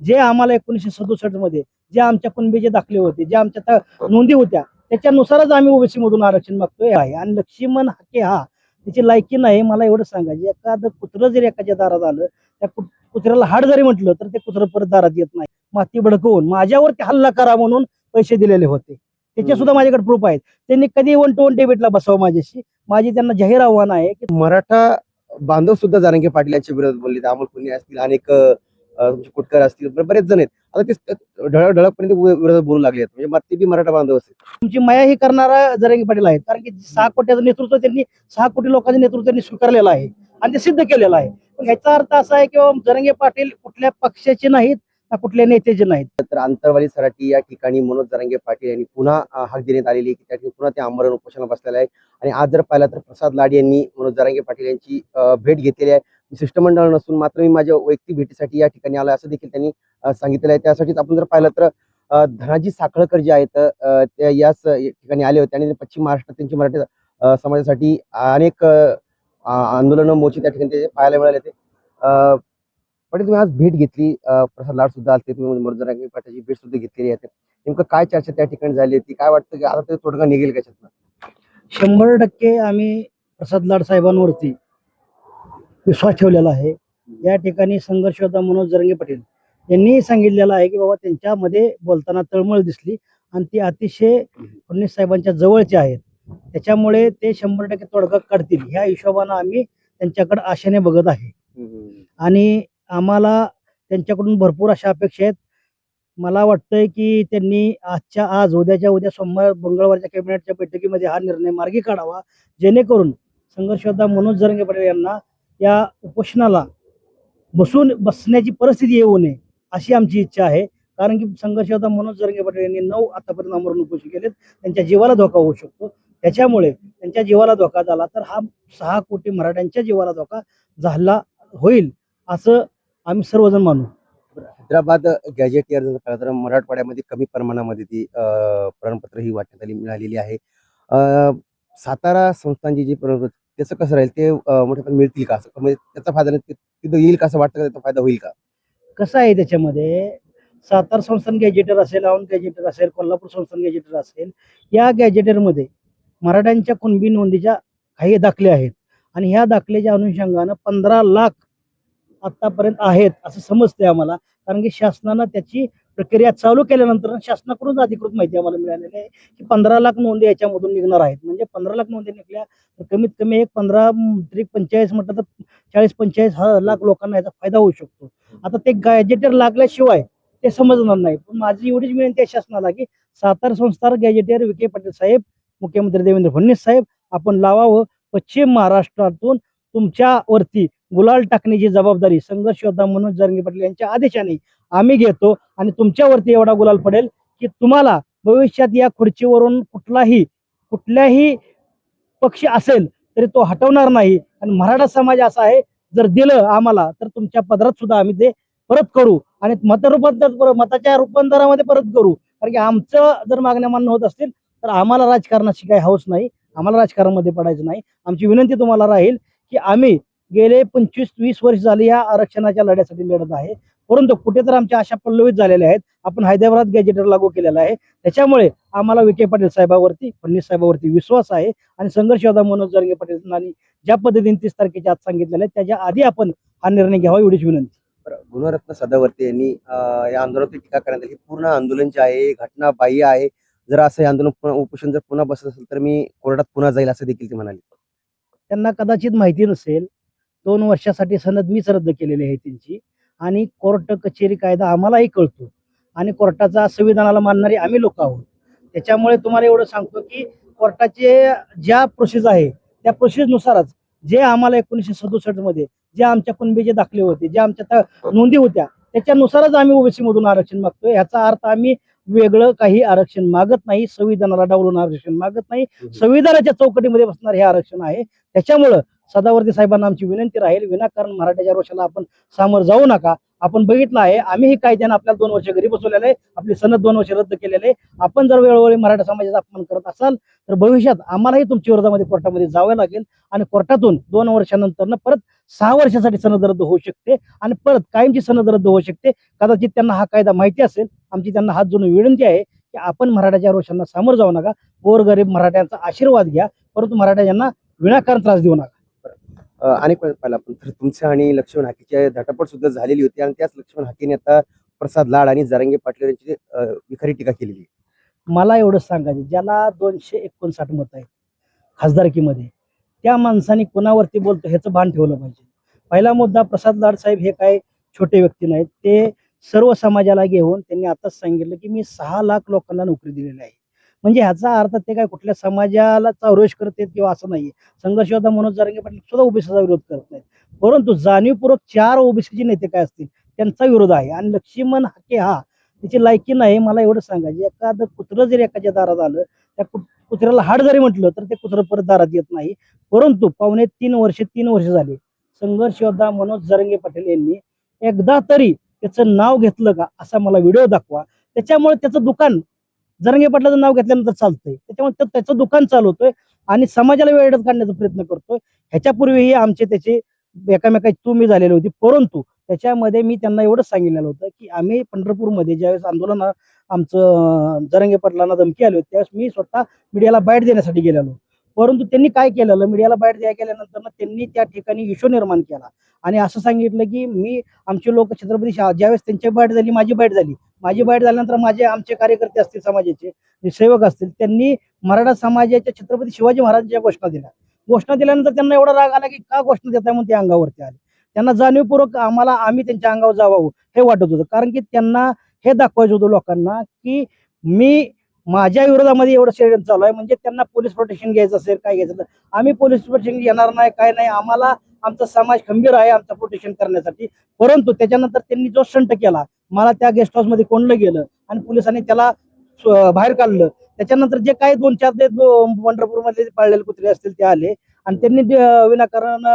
जे आम्हाला 1967 मध्ये जे आमच्या कुणबीचे दाखले होते, जे आमच्या नोंदी होत्या, त्याच्यानुसारच आम्ही ओबीसी मधून आरक्षण मागतोय आहे. आणि लक्ष्मण हाके हा त्याची लायकी नाही. मला एवढं सांगायचं, एखादं कुत्रं जरी एखाद्या दारात आलं, त्या कुत्र्याला हाड जरी म्हटलं तर ते कुत्रं परत दारात येत नाही. माती भडकवून माझ्यावरती हल्ला करा म्हणून पैसे दिलेले होते. त्याचे सुद्धा माझ्याकडे प्रूफ आहेत. त्यांनी कधी 1 to 1 डेबिटला बसावं माझ्याशी. माझी त्यांना जाहीर आव्हान आहे की मराठा बांधव सुद्धा जरांगे पाटील यांच्या विरोधात बोलले. अमोल कोल्हे असतील, अनेक कुटकर असतील, बरेच जण आहेत. आता ते ढळकपर्यंत विरोधात बोलू लागले आहेत. म्हणजे ते बी मराठा बांधव असतील. तुमची माया ही करणारा जरांगे पाटील आहेत. कारण की 6 कोटीचं नेतृत्व त्यांनी 6 कोटी लोकांचं नेतृत्व त्यांनी स्वीकारलेलं आहे आणि ते सिद्ध केलेलं आहे. पण ह्याचा अर्थ असा आहे की जरांगे पाटील कुठल्या पक्षाचे नाहीत ना कुठल्या नेत्याचे नाहीत. तर आंतरवाली सराटी या ठिकाणी मनोज जरांगे पाटील यांनी पुन्हा हाक देण्यात आलेली आहे की त्या ठिकाणी पुन्हा ते आमरण उपोषणाला बसलेलं आहे. आणि आज जर पाहिलं तर प्रसाद लाड यांनी मनोज जरांगे पाटील यांची भेट घेतलेली आहे. शिष्टमंडळ नसून मात्र मी माझ्या वैयक्तिक भेटीसाठी या ठिकाणी आलो असं देखील त्यांनी सांगितलेलं आहे. त्यासाठीच आपण जर पाहिलं तर धनाजी साखळकर जे आहेत ते याच ठिकाणी आले होते आणि पश्चिम महाराष्ट्रात त्यांची मराठी समाजासाठी अनेक आंदोलनं मोर्चे त्या ठिकाणी ते पाहायला मिळाले ते. पण तुम्ही आज भेट घेतली, प्रसाद लाड सुद्धा आले, तुम्ही मनोज जरांगे पाटलाची भेट सुद्धा घेतलेली आहे. नेमकं काय चर्चा त्या ठिकाणी झाली होती? काय वाटतं की आता ते तोडगा निघेल का त्याच्यातनं? 100% आम्ही प्रसाद लाड साहेबांवरती विश्वास ठेवलेला आहे. या ठिकाणी संघर्ष होता. मनोज जरांगे पाटील यांनी सांगितलेलं आहे की बाबा त्यांच्यामध्ये बोलताना तळमळ दिसली आणि ती अतिशय फडणवीस साहेबांच्या जवळचे आहेत. त्याच्यामुळे ते 100% तोडगा काढतील ह्या हिशोबानं आम्ही त्यांच्याकडे आशेने बघत आहे. आणि आम्हाला त्यांच्याकडून भरपूर अशा अपेक्षा आहेत. मला वाटतंय की त्यांनी आजच्या आज, उद्याच्या उद्या, सोमवार मंगळवारच्या कॅबिनेटच्या बैठकीमध्ये हा निर्णय मार्गी काढावा, जेणेकरून संघर्ष योद्धा मनोज जरांगे पाटील यांना या उपोषणाला बसण्याची परिस्थिती येऊ नये अशी आमची इच्छा आहे. कारण की संघर्ष योद्धा मनोज जरांगे पाटील यांनी 9 आतापर्यंत आमरण उपोषण केलेत. त्यांच्या जीवाला धोका होऊ शकतो. त्याच्यामुळे त्यांच्या जीवाला धोका झाला तर हा 6 कोटी मराठ्यांच्या जीवाला धोका झाला होईल असं आम्ही सर्वजण मानू. हैदराबाद गॅजेटियर जर पाहिलं तर मराठवाड्यामध्ये कमी प्रमाणामध्ये ती प्रमाणपत्र ही वाटण्यात मिळालेली आहे. सातारा संस्थांची जी त्याचं कसं राहील ते मोठ्या मिळतील का? असं म्हणजे त्याचा फायदा तिथं येईल का, असं वाटतं का त्याचा फायदा होईल का? कसं आहे त्याच्यामध्ये, सातारा संस्थान गॅजेटर असेल, औंध गॅजेटर असेल, कोल्हापूर संस्थान गॅजेटर असेल, या गॅजेटरमध्ये मराठ्यांच्या कुणबी नोंदीच्या काही दाखले आहेत आणि ह्या दाखल्याच्या अनुषंगानं 15 लाख आतापर्यंत आहेत असं समजतंय आम्हाला. कारण की शासनानं त्याची प्रक्रिया चालू केल्यानंतर शासनाकडून अधिकृत माहिती आम्हाला मिळालेली आहे की 15 लाख नोंदी याच्यामधून निघणार आहेत. म्हणजे 15 लाख नोंदी निघल्या तर कमीत कमी एक 15 45 म्हटलं तर 40-45 लाख लोकांना याचा फायदा होऊ शकतो. आता ते गॅजेटर लागल्याशिवाय ते समजणार नाही. पण माझी एवढीच विनंती आहे शासनाला की सातारा संस्थान गॅजेटर विखे पाटील साहेब, मुख्यमंत्री देवेंद्र फडणवीस साहेब, आपण लावावं. पश्चिम महाराष्ट्रातून तुमच्यावरती गुलाल टाकण्याची जबाबदारी संघर्ष योद्धा मनोज जरांगे पाटील यांच्या आदेशाने आम्ही घेतो आणि तुमच्यावरती एवढा गुलाल पडेल की तुम्हाला भविष्यात या खुर्चीवरून कुठल्याही पक्ष असेल तरी तो हटवणार नाही. आणि मराठा समाज असा आहे, जर दिलं आम्हाला तर तुमच्या पदरात सुद्धा आम्ही ते परत करू आणि मताच्या रूपांतरामध्ये परत करू. कारण की आमचं जर मागण्या मान्य होत असतील तर आम्हाला राजकारणाची काही हौस नाही, आम्हाला राजकारणामध्ये पडायचं नाही. आमची विनंती तुम्हाला राहील की आम्ही गेले 25-20 वर्ष झाली या आरक्षणाच्या लढ्यासाठी लढत आहे. परंतु कुठे तर आमच्या आशा पल्लवित झालेल्या आहेत. आपण हैदराबाद गॅजेटर लागू केलेला आहे. त्याच्यामुळे आम्हाला विखे पाटील साहेबांवरती, फडणवीस साहेबांवरती विश्वास आहे. आणि संघर्ष योद्धा मनोज जरांगे पाटील ज्या पद्धतीने 30 तारखेच्या आज सांगितलेलं आहे त्याच्या आधी आपण हा निर्णय घ्यावा एवढीच विनंती. गुणरत्न सदावर्ते यांनी या आंदोलनाची टीका करण्यात आली. पूर्ण आंदोलन जे आहे घटना बाह्य आहे. जर असं आंदोलन उपोषण जर पुन्हा बसत असेल तर मी कोर्टात पुन्हा जाईल असं देखील ते म्हणाले. त्यांना कदाचित माहिती नसेल, 2 वर्षासाठी सनद मीच रद्द केलेली आहे त्यांची. आणि कोर्ट कचेरी कायदा आम्हालाही कळतो आणि कोर्टाचा संविधानाला मानणारे आम्ही लोक आहोत. त्याच्यामुळे तुम्हाला एवढं सांगतो की कोर्टाचे ज्या प्रोसेस आहे त्या प्रोसेसनुसारच जे आम्हाला 1967 मध्ये जे आमच्या कुणबीचे दाखले होते, जे आमच्या नोंदी होत्या, त्याच्यानुसारच आम्ही ओबीसी मधून आरक्षण मागतोय. याचा अर्थ आम्ही वेगळं काही आरक्षण मागत नाही, संविधानाला डावलून आरक्षण मागत नाही. संविधानाच्या चौकटीमध्ये बसणार हे आरक्षण आहे. त्याच्यामुळं सदावर्ते साहेबांना आमची विनंती राहील, विनाकारण मराठ्याच्या रोषाला आपण सामोर जाऊ नका. आपण बघितलं आहे. आम्हीही कायद्यानं आपल्याला 2 वर्ष घरी बसवलेलं आहे, आपली सनद 2 वर्ष रद्द केलेले आहे. आपण जर वेळोवेळी मराठा समाजाचा अपमान करत असाल तर भविष्यात आम्हालाही तुमच्या विरोधामध्ये कोर्टामध्ये जावं लागेल आणि कोर्टातून 2 वर्षानंतर परत 6 वर्षासाठी सनद रद्द होऊ शकते आणि परत कायमची सनद रद्द होऊ शकते. कदाचित त्यांना हा कायदा माहिती असेल. आमची त्यांना हात जोडून विनंती आहे की आपण मराठाच्या रोषांना सामोरं जाऊ नका. गोरगरीब मराठ्यांचा आशीर्वाद घ्या, परंतु मराठ्यांना विनाकारण त्रास देऊ नका. अनेक वेळेस पाहिलं आपण तर तुमच्या आणि लक्ष्मण हाकेची धटापट सुद्धा झालेली होती आणि त्याच लक्ष्मण हाकेने आता प्रसाद लाड आणि जरांगे पाटील यांची विखारी टीका केलेली आहे. मला एवढंच सांगायचं, ज्याला 259 मत आहेत खासदारकीमध्ये, त्या माणसाने कोणावरती बोलतो ह्याचं भान ठेवलं पाहिजे. पहिला मुद्दा, प्रसाद लाड साहेब हे काय छोटे व्यक्ती नाहीत. ते सर्व समाजाला घेऊन त्यांनी आताच सांगितलं की मी 6 लाख लोकांना नोकरी दिलेली आहे. म्हणजे ह्याचा अर्थ ते काय कुठल्या समाजाला चौरेश करतात किंवा असं नाहीये. संघर्ष योद्धा मनोज जरांगे पाटील सुद्धा ओबीसीचा विरोध करत नाहीत, परंतु जाणीवपूर्वक 4 ओबीसीचे नेते काय असतील त्यांचा विरोध आहे. आणि लक्ष्मण हाके हा त्याची लायकी नाही. मला एवढं सांगायचं, एखादं कुत्रं जरी एखाद्या दारात आलं, त्या कुत्र्याला हाड जरी म्हटलं तर ते कुत्रं परत दारात येत नाही. परंतु 3 वर्ष झाले संघर्ष योद्धा मनोज जरांगे पाटील यांनी एकदा तरी त्याचं नाव घेतलं का असा मला व्हिडिओ दाखवा. त्याच्यामुळे त्याचं दुकान, जरांगे पाटलाचं नाव घेतल्यानंतर चालतंय, त्याच्यामुळे त्याचं दुकान चालवतोय आणि समाजाला वेळेत काढण्याचा प्रयत्न करतोय. ह्याच्यापूर्वीही आमचे त्याचे एकामेकाची तुम्ही झालेली होती, परंतु त्याच्यामध्ये मी त्यांना एवढंच सांगितलेलं होतं की आम्ही पंढरपूरमध्ये ज्यावेळेस आंदोलन आमचं जरांगे पाटलांना धमकी आली होती त्यावेळेस मी स्वतः मीडियाला बाईट देण्यासाठी गेलेलो. परंतु त्यांनी काय केलेलं, मीडियाला बाईट द्या केल्यानंतर त्यांनी त्या ठिकाणी इशू निर्माण केला आणि असं सांगितलं की मी आमचे लोक छत्रपती ज्यावेळेस त्यांची बाईट झाली, माझी बाईट झाली. माझी बाईट झाल्यानंतर आमचे कार्यकर्ते असतील, समाजाचे सेवक असतील, त्यांनी मराठा समाजाच्या छत्रपती शिवाजी महाराजांच्या घोषणा दिल्या. घोषणा दिल्यानंतर त्यांना एवढा राग आला की का घोषणा देताय म्हणून ते अंगावरती आले. त्यांना जाणीवपूर्वक आम्ही त्यांच्या अंगावर जावं हे वाटत होतं, कारण की त्यांना हे दाखवायचं होतं लोकांना की मी माझ्या विरोधामध्ये एवढं षडयंत्र चालू आहे. म्हणजे त्यांना पोलीस प्रोटेक्शन घ्यायचं असेल, काय घ्यायचं तर आम्ही पोलीस प्रोटेक्शन घेणार नाही, काय नाही. आम्हाला आमचा समाज खंबीर आहे आमचं प्रोटेक्शन करण्यासाठी. परंतु त्याच्यानंतर त्यांनी जो स्टंट केला, मला त्या गेस्ट हाऊस मध्ये कोंडलं गेलं आणि पोलिसांनी त्याला बाहेर काढलं. त्याच्यानंतर जे काही 2-4 ते पंढरपूरमध्ये पाळलेले कुत्रे असतील ते आले आणि त्यांनी विनाकारण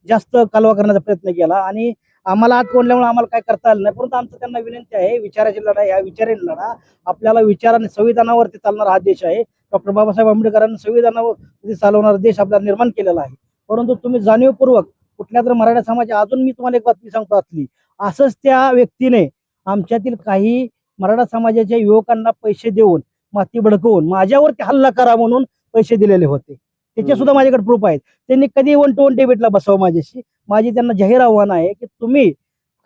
जास्त कालवा करण्याचा प्रयत्न केला आणि आम्हाला आत कोंडल्यामुळे आम्हाला काय करता आलं नाही. परंतु आमचं त्यांना विनंती आहे, विचाराची लढाई, या विचाराची लढा आपल्याला विचाराने संविधानावरती चालणारा हा देश आहे. डॉक्टर बाबासाहेब आंबेडकरांनी संविधानावरती चालवणारा देश आपल्याला निर्माण केलेला आहे. परंतु तुम्ही जाणीवपूर्वक कुठल्या तर मराठा समाजा, अजून मी तुम्हाला एक बातमी सांगतो असली, असंच त्या व्यक्तीने आमच्यातील काही मराठा समाजाच्या युवकांना पैसे देऊन, माती भडकवून माझ्यावरती हल्ला करा म्हणून पैसे दिलेले होते. त्याचे सुद्धा माझ्याकडे प्रूफ आहेत. त्यांनी कधी 1-to-1 डिबेटला बसावं माझ्याशी. माझी त्यांना जाहीर आव्हान आहे की तुम्ही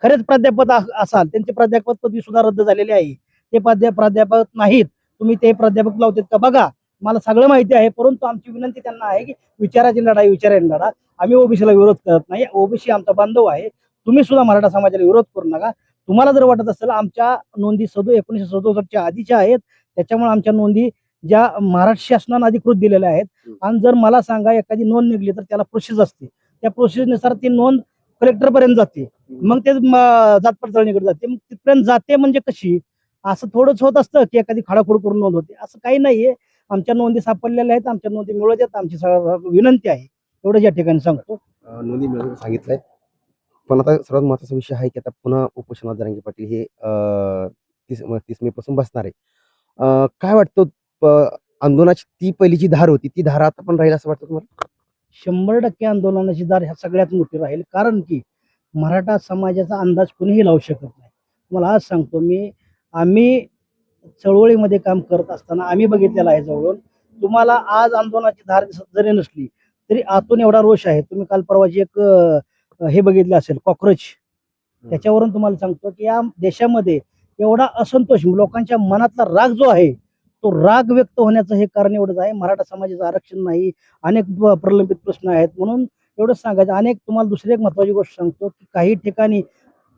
खरेच प्राध्यापक असाल, त्यांचे प्राध्यापक पदवी सुद्धा रद्द झालेले आहे, ते प्राध्यापक नाहीत, तुम्ही ते प्राध्यापक लावतात का बघा, मला सगळं माहिती आहे. परंतु आमची विनंती त्यांना आहे की विचाराची लढाई, विचाराची लढा. आम्ही ओबीसीला विरोध करत नाही, ओबीसी आमचा बांधव आहे. तुम्ही सुद्धा मराठा समाजाला विरोध करू नका. तुम्हाला जर वाटत असेल आमच्या नोंदी 1967च्या आधीच्या आहेत, त्याच्यामुळे आमच्या नोंदी ज्या महाराष्ट्र शासनाने अधिकृत दिलेल्या आहेत. आणि जर मला सांगा एखादी नोंद निघली तर त्याला प्रोसेस असते, त्या प्रोसेसनुसार ती नोंद कलेक्टर पर्यंत जाते, मग ते जात पडताळणीकडे जाते, मग तिथपर्यंत जाते. म्हणजे कशी, असं थोडंच होत असतं की एखादी खाडाखोड करून नोंद होते, असं काही नाहीये. आमच्या नोंदी सापडलेल्या आहेत, आमच्या नोंदी मिळवत आहेत. आमची विनंती आहे, एवढं या ठिकाणी सांगतो. नोंदी मिळवून सांगितलंय, पण आता सर्वात महत्वाचा विषय आहे की आता पुन्हा उपोषणात जरांगे पाटील हे 30 मे पासून बसणार आहे. काय वाटतं, आंदोलनाची ती पहिलीची धार होती, ती धार आता पण राहील असं वाटतं तुम्हाला? 100% आंदोलनाची दार ह्या सगळ्यात मोठी राहील, कारण की मराठा समाजाचा अंदाज कुणीही लावू शकत नाही. तुम्हाला आज सांगतो मी, आम्ही चळवळीमध्ये काम करत असताना आम्ही बघितलेलं आहे जवळून. तुम्हाला आज आंदोलनाची धार दिसत जरी नसली तरी आतून एवढा रोष आहे. तुम्ही काल परवाची एक हे बघितलं असेल, कॉक्रोच, त्याच्यावरून तुम्हाला सांगतो की या देशामध्ये एवढा असंतोष, लोकांच्या मनातला राग जो आहे तो राग व्यक्त होण्याचं हे कारण एवढंच आहे, मराठा समाजाचं आरक्षण नाही, अनेक प्रलंबित प्रश्न आहेत. म्हणून एवढंच सांगायचं. अनेक तुम्हाला दुसरी एक महत्वाची गोष्ट सांगतो की काही ठिकाणी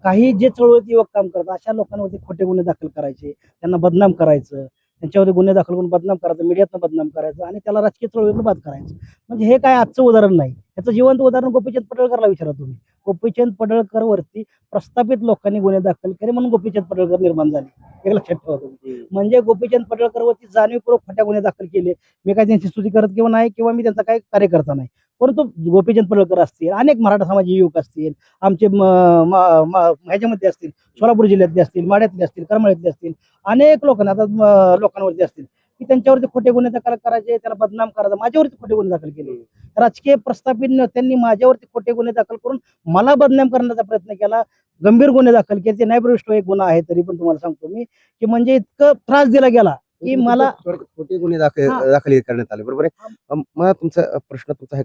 काही जे चळवळीत युवक काम करतात अशा लोकांवरती खोटे गुन्हे दाखल करायचे, त्यांना बदनाम करायचं, त्यांच्यावरती गुन्हे दाखल करून बदनाम करायचं, मीडियातनं बदनाम करायचं आणि त्याला राजकीय चळवळीतनं बाद करायचं. म्हणजे हे काय आजचं उदाहरण नाही, याचं जिवंत उदाहरण गोपीचंद पडळकरला विचारा तुम्ही. गोपीचंद पडळकर वरती प्रस्थापित लोकांनी गुन्हे दाखल केले म्हणून गोपीचंद पडळकर निर्माण झाले, हे लक्षात ठेवा तुम्ही. म्हणजे गोपीचंद पडळकर वरती जाणीवपूर्वक खोट्या गुन्हे दाखल केले. मी काय त्यांची स्तुती करत किंवा नाही, किंवा मी त्यांचा काही कार्यकर्ता नाही, परंतु गोपीचंद पडळकर असतील, अनेक मराठा समाजाचे युवक असतील, आमचे ह्याच्यामध्ये असतील, सोलापूर जिल्ह्यातले असतील, माढ्यातले असतील, करमाळ्यातले असतील, अनेक लोकांना आता लोकांवरती असतील की त्यांच्यावरती खोटे गुन्हे दाखल करायचे, त्याला बदनाम करायचं. माझ्यावरती खोटे गुन्हे दाखल केले, राजकीय प्रस्थापित नेत्यांनी माझ्यावरती खोटे गुन्हे दाखल करून मला बदनाम करण्याचा प्रयत्न केला, गंभीर गुन्हे दाखल केले. ते न्यायप्रविष्ट एक गुन्हा आहे, तरी पण तुम्हाला सांगतो मी की म्हणजे इतकं त्रास दिला गेला की मला खोटे गुन्हे दाखल करण्यात आले, बरोबर आहे. मला तुमचा प्रश्न तुमचा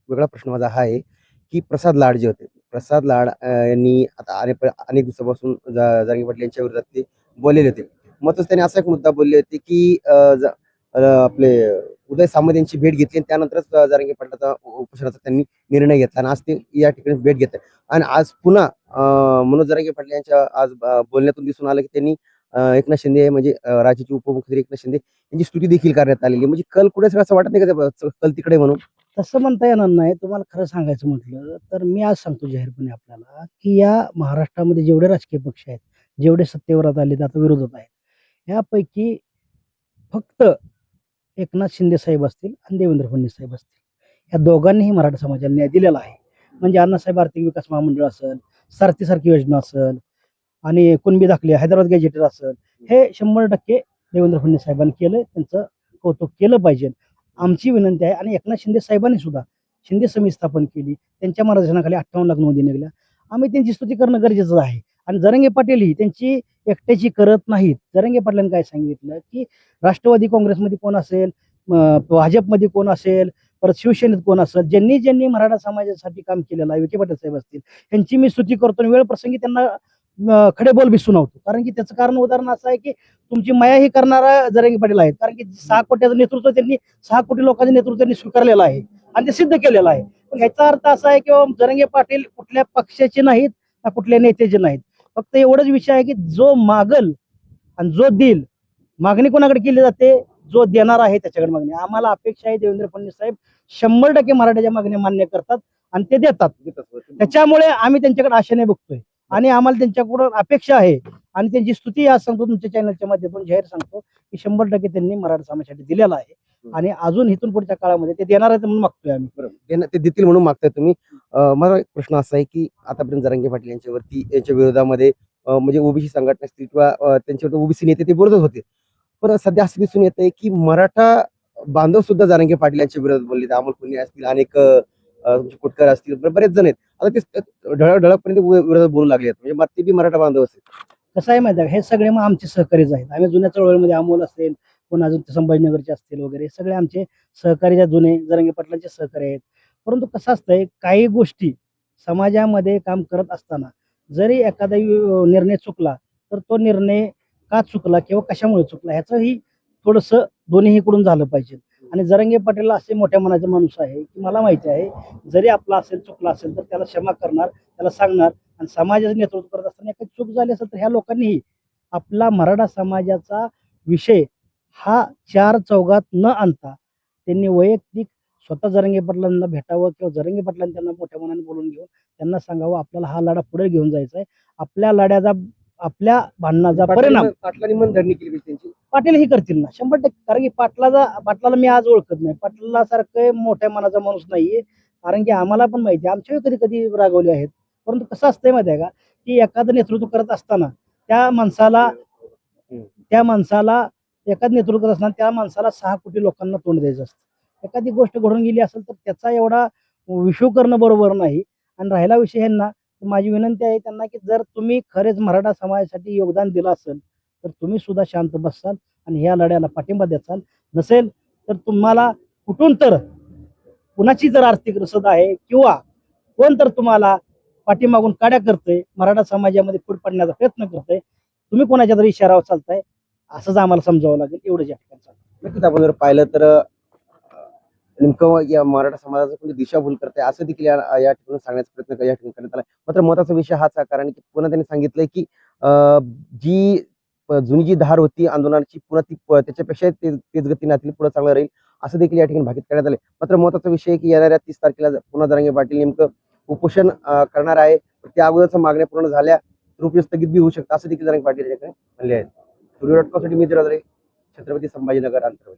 वेगळा प्रश्न माझा हा आहे की प्रसाद लाड जे होते, प्रसाद लाड यांनी आता अनेक दिवसापासून जरांगे पाटील यांच्या विरोधात ते बोललेले होते. मतच त्यांनी असा एक मुद्दा बोलले होते की आपले उदय सामंत यांची भेट घेतली आणि त्यानंतरच जरांगे पाटलाचा उपोषणाचा त्यांनी निर्णय घेतला आणि आज ते या ठिकाणी भेट घेत आहे. आणि आज पुन्हा मनोज जरांगे पाटील यांच्या आज बोलण्यातून दिसून आलं की त्यांनी एकनाथ शिंदे म्हणजे राज्याचे उपमुख्यमंत्री एकनाथ शिंदे यांची स्तुती देखील करण्यात आलेली. म्हणजे कल कुठे असं वाटत नाही का कल तिकडे म्हणून? तसं म्हणता येणार नाही. तुम्हाला खरं सांगायचं म्हटलं तर मी आज सांगतो जाहीरपणे आपल्याला की या महाराष्ट्रामध्ये जेवढे राजकीय पक्ष आहेत, जेवढे सत्तेवर आले आता विरोधात आहेत, यापैकी फक्त एकनाथ शिंदे साहेब असतील आणि देवेंद्र फडणवीस साहेब असतील, या दोघांनीही मराठा समाजाला न्याय दिलेला आहे. म्हणजे अण्णासाहेब आर्थिक विकास महामंडळ असेल, सारथी योजना असेल आणि कुणबी दाखले, हैदराबाद गॅजेटर असेल, हे 100% देवेंद्र फडणवीस साहेबांनी केलं. त्यांचं कौतुक केलं पाहिजे. आमची विनंती आहे. आणि एकनाथ शिंदे साहेबांनी सुद्धा शिंदे समिती स्थापन केली, त्यांच्या मार्गदर्शनाखाली 58 लाख नोंदी निघाल्या. आम्ही त्यांची स्तुती करणं गरजेचं आहे. आणि जरांगे पाटील ही त्यांची एकट्याची करत नाहीत. जरांगे पाटलांनी काय सांगितलं की राष्ट्रवादी काँग्रेसमध्ये कोण असेल, भाजपमध्ये कोण असेल, परत शिवसेनेत कोण असेल, ज्यांनी मराठा समाजासाठी काम केलेलं आहे, विखे पाटील साहेब असतील, यांची मी स्तुती करतो आणि वेळ प्रसंगी त्यांना खडे बोल बी सुनावतो. कारण की त्याचं कारण उदाहरण असं आहे की तुमची माया ही करणारा जरांगे पाटील आहेत. कारण की 6 कोटीचं नेतृत्व त्यांनी 6 कोटी लोकांचं नेतृत्व त्यांनी स्वीकारलेलं आहे आणि ते सिद्ध केलेलं आहे. पण ह्याचा अर्थ असा आहे की जरांगे पाटील कुठल्या पक्षाचे नाहीत ना कुठल्या नेत्याचे नाहीत. फक्त एवढंच विषय आहे की जो मागल आणि जो देईल, मागणी कोणाकडे केली जाते, जो देणार आहे त्याच्याकडे मागणी. आम्हाला अपेक्षा आहे देवेंद्र फडणवीस साहेब 100% मराठ्याच्या मागण्या मान्य करतात आणि ते देतात. त्याच्यामुळे आम्ही त्यांच्याकडे आशेने बघतोय आणि आम्हाला त्यांच्याकडून अपेक्षा आहे. आणि त्यांची स्तुती आज सांगतो, तुमच्या चॅनलच्या माध्यमातून जाहीर सांगतो की 100% त्यांनी मराठा समाजासाठी दिलेला आहे आणि अजून इथून पुढच्या काळामध्ये ते देणार आहेत म्हणून मागतोय आम्ही. बरोबर, ते देतील म्हणून मागताय तुम्ही. माझा एक प्रश्न असा आहे की आतापर्यंत जरांगे पाटील यांच्या विरोधामध्ये म्हणजे ओबीसी संघटना असतील किंवा त्यांच्यावर ओबीसी नेते ते बोलतच होते. पण सध्या असं दिसून येत आहे की मराठा बांधव सुद्धा जरांगे पाटील यांच्या विरोधात बोलले. अमोल कोल्हे असतील, अनेक कोटकर असतील, बरेच जण आहेत. आता ते ढळकपर्यंत विरोधात बोलू लागले आहेत. म्हणजे ते बी मराठा बांधव असतील. कसं आहे माहिती आहे, हे सगळे मग आमचे सहकारीच आहेत. आम्ही जुन्या चळवळीमध्ये अमोल असेल, कोण अजून संभाजीनगरचे असतील वगैरे, सगळे आमचे सहकारी जुने जरांगे पाटलांचे सहकारी आहेत. परंतु कसं असतंय, काही गोष्टी समाजामध्ये काम करत असताना जरी एखादा निर्णय चुकला तर तो निर्णय का चुकला किंवा कशामुळे चुकला ह्याचंही थोडंसं दोन्हीकडून झालं पाहिजे. आणि जरांगे पाटील असे मोठ्या मनाचा माणूस आहे की मला माहिती आहे, जरी आपला असेल चुकला असेल तर त्याला क्षमा करणार, त्याला सांगणार. आणि समाजाचं नेतृत्व करत असताना एखादी चूक झाली असेल तर ह्या लोकांनीही आपला मराठा समाजाचा विषय हा 4 चौघात न आणता त्यांनी वैयक्तिक स्वतः जरांगे पाटलांना भेटावं किंवा जरांगे पाटलांनी त्यांना मोठ्या मनाने बोलून घेऊन त्यांना सांगावं आपल्याला हा लढा पुढे घेऊन जायचा आहे. आपल्या लढ्याचा, आपल्या भांडणाचा परिणाम पाटलांनी मनधरणी केली त्यांची. पाटील ही करतील ना 100%. कारण की पाटलाला मी आज ओळखत नाही. पाटलाला सारखं मोठ्या मनाचा माणूस नाहीये. कारण की आम्हाला पण माहिती आहे, आमच्याही कधी कधी रागवले आहेत. परंतु कसं असतंय माहिती आहे का, की एखादं नेतृत्व करत असताना त्या माणसाला एखादं नेतृत्व करत असताना त्या माणसाला 6 कोटी लोकांना तोंड द्यायचं असतं. एखादी गोष्ट घडून गेली असेल तर त्याचा एवढा विषय करणं बरोबर नाही. आणि राहिला विषय ह्यांना, माझी विनंती आहे त्यांना की जर तुम्ही खरेच मराठा समाजासाठी योगदान दिलं असेल तर तुम्ही सुद्धा शांत बसाल आणि ह्या लढ्याला पाठिंबा द्याल. नसेल तर तुम्हाला कुठून तर कुणाची जर आर्थिक रसद आहे किंवा कोण तर तुम्हाला पाठीमागून काड्या करतंय, मराठा समाजामध्ये फूट पडण्याचा प्रयत्न करतंय, तुम्ही कोणाच्या तरी इशारावर चालताय असंच आम्हाला समजावं लागेल. एवढं या ठिकाणी नक्कीच आपण जर पाहिलं तर नेमकं या मराठा समाजाचं कोणी दिशाभूल करते असं देखील या ठिकाणी सांगण्याचा प्रयत्न या ठिकाणी करण्यात आला. मात्र महत्वाचा विषय हाच आहे, कारण की पुन्हा त्यांनी सांगितलंय की जी जुनी जी धार होती आंदोलनाची पुन्हा ती त्याच्यापेक्षा तेज गतीने पुढे चांगलं राहील असं देखील या ठिकाणी भाकीत करण्यात आले. मात्र महत्वाचा विषय आहे की येणाऱ्या 30 तारखेला पुन्हा जरांगे पाटील नेमकं उपोषण करणार आहे. त्या अगोदरच्या मागण्या पूर्ण झाल्या तर उपोषण स्थगित बी होऊ शकतं असं देखील जरांगे पाटील या ठिकाणी म्हणले आहेत. सूर्य.com साठी मी छत्रपती संभाजीनगर अंतर्गत.